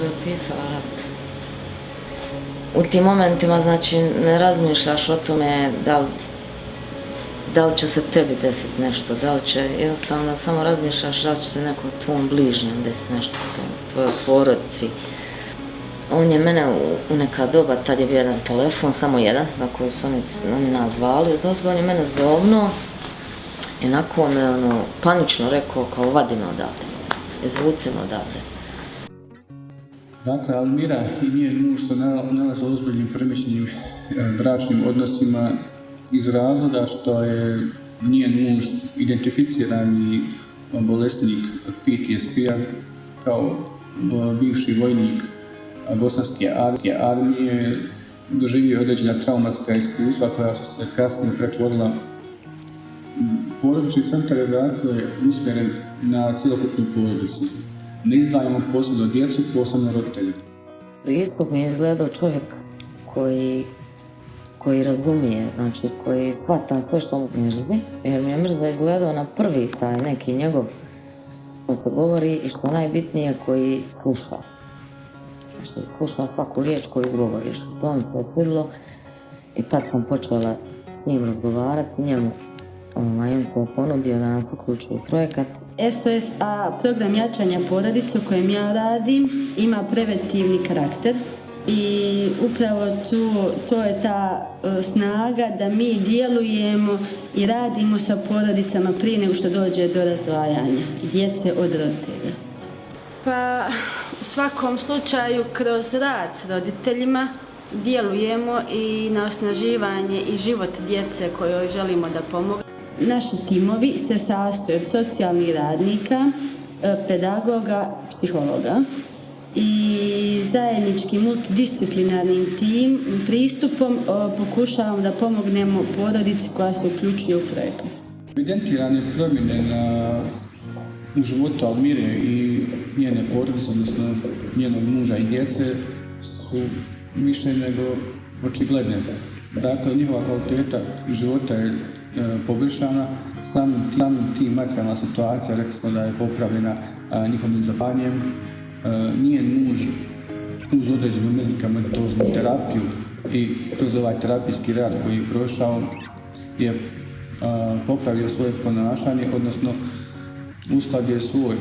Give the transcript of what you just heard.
Je pisala rat. U tim momentima, znači, ne razmišljaš o tome da li će se tebi desiti nešto, da li će, jednostavno samo razmišljaš da li će se nekom tvom bližnjem desiti nešto, tvojoj porodici. On je mene u neka doba, tad je bio jedan telefon, samo jedan, na koji su oni nas zvali, odnosno on je mene zovnuo i onako me panično rekao kao vadi me odavde, izvuci me odavde. Dakle, Almira i njen muž se nalaze u ozbiljnim poremećenim bračnim odnosima iz razloga što je njen muž identificirani bolesnik PTSP-a kao bivši vojnik bosanske armije, doživio određena traumatska iskustva koja su se kasnije pretvorila. Porodični centar je dakle usmjeren na cjelokupnu porodicu. Ne izdvajamo posebno djecu, posebno roditelje. Pristup mi je izgledao čovjek koji razumije, znači koji shvata sve što mu mrzi, jer mi je mrza izgledao na prvi taj neki njegov ko se govori i što najbitnije koji sluša. Znači sluša svaku riječ koju izgovoriš. To mi se svidilo i tad sam počela s njim razgovarati, njemu. On se ponudio da nas uključi u projekat. SOS-A program jačanja porodice u kojem ja radim ima preventivni karakter i upravo to je ta snaga da mi djelujemo i radimo sa porodicama prije nego što dođe do razdvajanja djece od roditelja. Pa u svakom slučaju kroz rad s roditeljima djelujemo i na osnaživanje i život djece kojoj želimo da pomognemo. Naši timovi se sastoje od socijalnih radnika, pedagoga, psihologa i zajedničkim multidisciplinarnim pristupom pokušavamo da pomognemo porodici koja se uključuje u projekat. Evidentirane promjene u životu Almire i njene porodice, odnosno njenog muža i djece, su više nego očigledne. Dakle, njihova kvaliteta života je poboljšana, samim tim materijalna situacija, rekli smo da je popravljena njihovim zapanjem. Njen muž uz određenu medikamentoznu terapiju i kroz ovaj terapijski rad koji je prošao je popravio svoje ponašanje, odnosno uskladio svoj